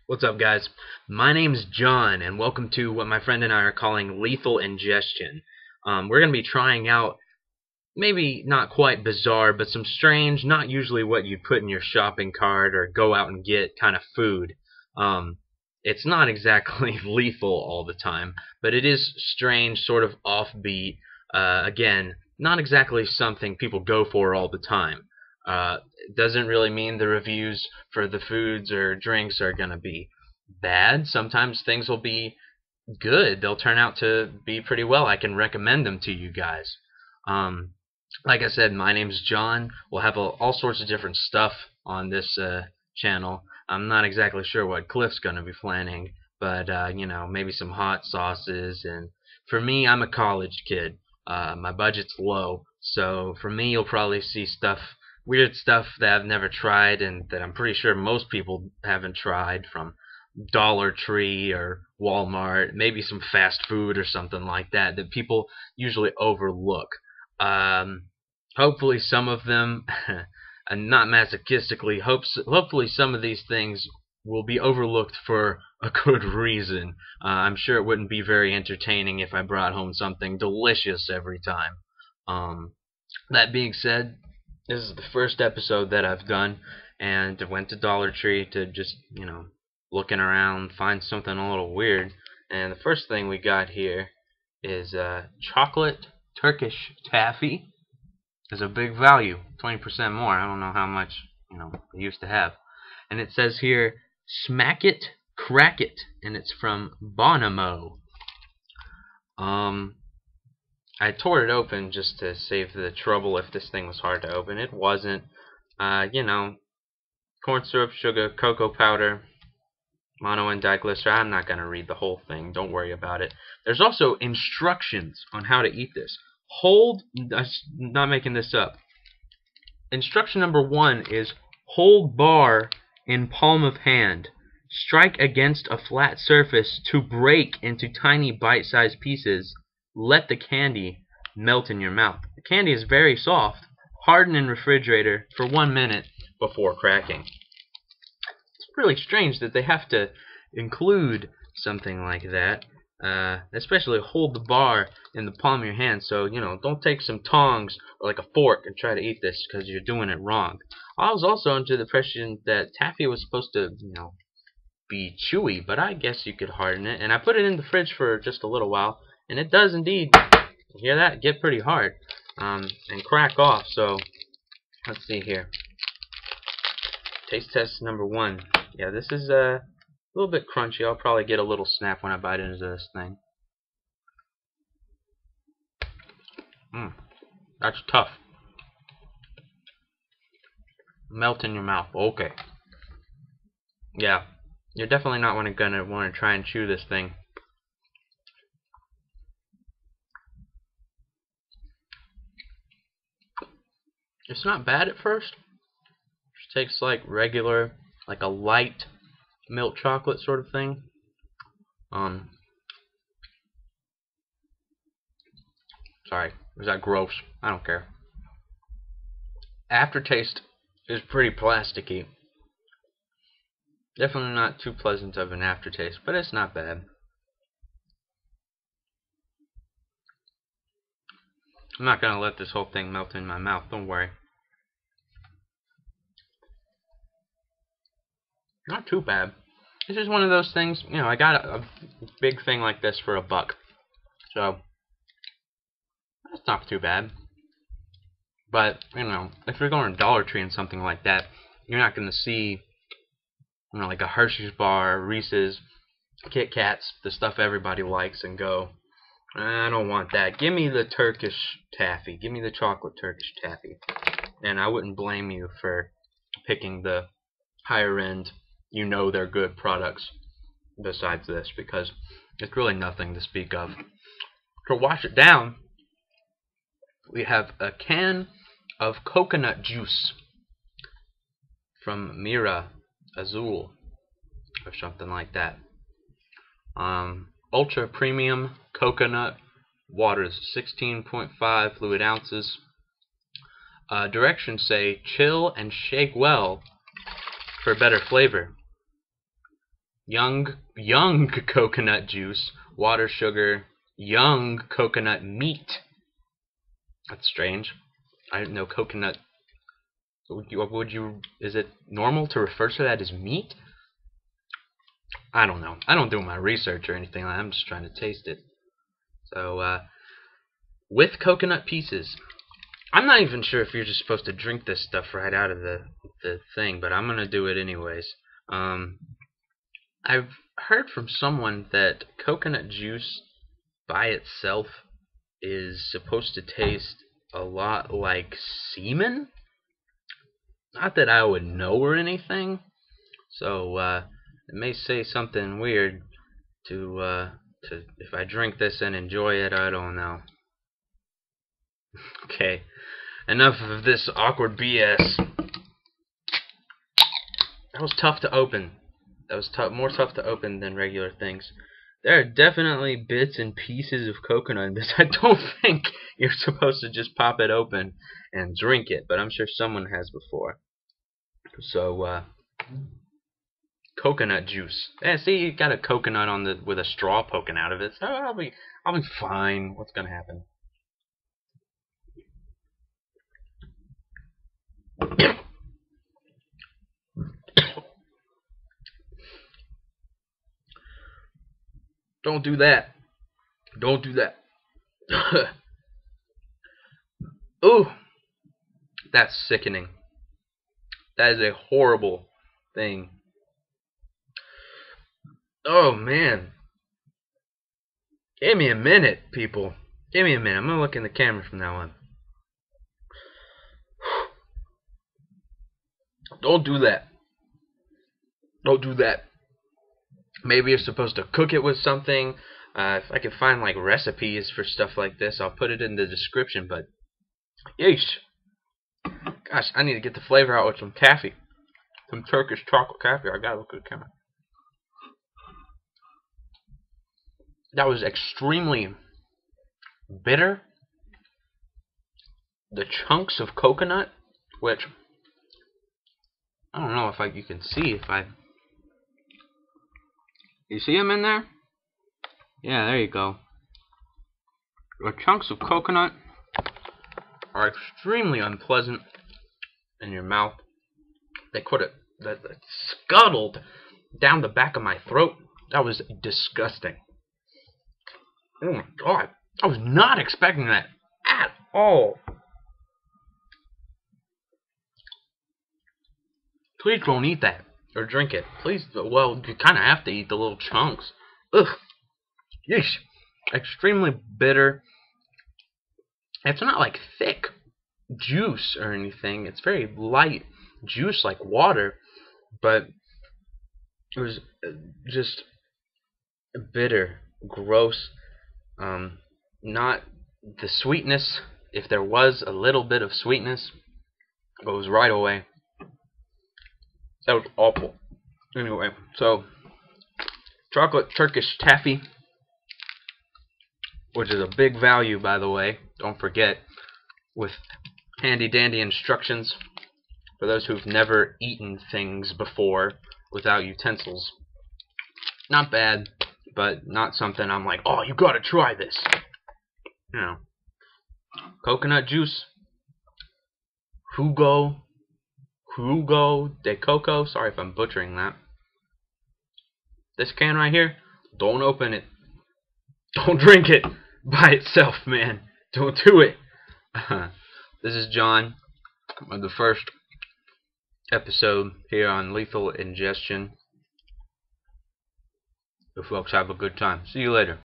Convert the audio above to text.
What's up, guys? My name's John, and welcome to what my friend and I are calling Lethal Ingestion. We're going to be trying out maybe not quite bizarre, but some strange, not usually what you'd put in your shopping cart or go out and get kind of food. It's not exactly lethal all the time, but it is strange, sort of offbeat. Again, not exactly something people go for all the time. It doesn't really mean the reviews for the foods or drinks are going to be bad. Sometimes things will be good. They'll turn out to be pretty well. I can recommend them to you guys. Like I said, my name's John. We'll have all sorts of different stuff on this channel. I'm not exactly sure what Cliff's going to be planning, but maybe some hot sauces. And for me, I'm a college kid. My budget's low, so for me, you'll probably see weird stuff that I've never tried and that I'm pretty sure most people haven't tried, from Dollar Tree or Walmart, maybe some fast food or something like that people usually overlook. Hopefully some of them, and not masochistically, hopefully some of these things will be overlooked for a good reason. I'm sure it wouldn't be very entertaining if I brought home something delicious every time. That being said, this is the first episode that I've done, and I went to Dollar Tree to just, looking around, find something a little weird. And the first thing we got here is chocolate Turkish Taffy. Is a big value, 20% more. I don't know how much I used to have. And it says here, smack it, crack it, and it's from Bonomo. I tore it open just to save the trouble if this thing was hard to open. It wasn't. Corn syrup, sugar, cocoa powder, mono and diglyceride. I'm not going to read the whole thing. Don't worry about it. There's also instructions on how to eat this. I'm not making this up. Instruction number 1 is hold bar in palm of hand. Strike against a flat surface to break into tiny bite-sized pieces. Let the candy melt in your mouth. The candy is very soft. Harden in refrigerator for 1 minute before cracking. It's really strange that they have to include something like that. Especially hold the bar in the palm of your hand, so don't take some tongs or like a fork and try to eat this because you're doing it wrong. I was also under the impression that taffy was supposed to be chewy, but I guess you could harden it. And I put it in the fridge for just a little while, and it does indeed, you hear that, get pretty hard and crack off. So let's see here. Taste test number 1. Yeah, this is a little bit crunchy. I'll probably get a little snap when I bite into this thing. That's tough. Melt in your mouth. Okay. Yeah, you're definitely not gonna want to try and chew this thing. It's not bad at first. It tastes like regular, like a light milk chocolate sort of thing. Sorry, was that gross? I don't care. Aftertaste is pretty plasticky. Definitely not too pleasant of an aftertaste, but it's not bad. I'm not gonna let this whole thing melt in my mouth, don't worry. Not too bad. This is one of those things, I got a big thing like this for $1. So, that's not too bad. But, if you're going to Dollar Tree and something like that, you're not going to see, like a Hershey's bar, Reese's, Kit Kats, the stuff everybody likes, and go, I don't want that. Give me the Turkish Taffy. Give me the chocolate Turkish Taffy. And I wouldn't blame you for picking the higher end, they're good products besides this, because it's really nothing to speak of. To wash it down, we have a can of coconut juice from Mira, Azul, or something like that. Ultra premium coconut waters, 16.5 fluid ounces. Directions say chill and shake well for better flavor. young coconut juice, water, sugar, young coconut meat. That's strange. I didn't know coconut. Is it normal to refer to that as meat? I don't know. I don't do my research or anything. I'm just trying to taste it. So, with coconut pieces. I'm not even sure if you're just supposed to drink this stuff right out of the thing, but I'm gonna do it anyways. I've heard from someone that coconut juice by itself is supposed to taste a lot like semen. Not that I would know or anything, so it may say something weird to if I drink this and enjoy it. I don't know. Okay, enough of this awkward BS. That was tough to open. That was more tough to open than regular things. There are definitely bits and pieces of coconut in this. I don't think you're supposed to just pop it open and drink it, but I'm sure someone has before. So, coconut juice. Yeah, see, you got a coconut on with a straw poking out of it. So I'll be fine. What's gonna happen? Don't do that. Don't do that. Ooh, that's sickening. That is a horrible thing. Oh man. Give me a minute, people. Give me a minute. I'm gonna look in the camera from now on. Don't do that. Don't do that. Maybe you're supposed to cook it with something. If I can find like recipes for stuff like this, I'll put it in the description. But yeesh, gosh, I need to get the flavor out with some taffy, some Turkish chocolate taffy. I gotta look at the camera. That was extremely bitter. The chunks of coconut, which I don't know if you can see if I. You see them in there? Yeah, there you go. The chunks of coconut are extremely unpleasant in your mouth. They could have that scuttled down the back of my throat. That was disgusting. Oh my god. I was not expecting that at all. Please don't eat that or drink it. Please, well, you kind of have to eat the little chunks. Ugh. Yeesh. Extremely bitter. It's not like thick juice or anything. It's very light juice like water, but it was just bitter, gross. Not the sweetness. If there was a little bit of sweetness, goes right away. That was awful. Anyway, so chocolate Turkish Taffy, which is a big value, by the way. Don't forget, with handy dandy instructions for those who've never eaten things before without utensils. Not bad, but not something I'm like, oh, you gotta try this. You know, coconut juice, jugo de coco. Sorry if I'm butchering that. This can right here, don't open it. Don't drink it by itself, man. Don't do it. This is John of the first episode here on Lethal Ingestion. You folks have a good time. See you later.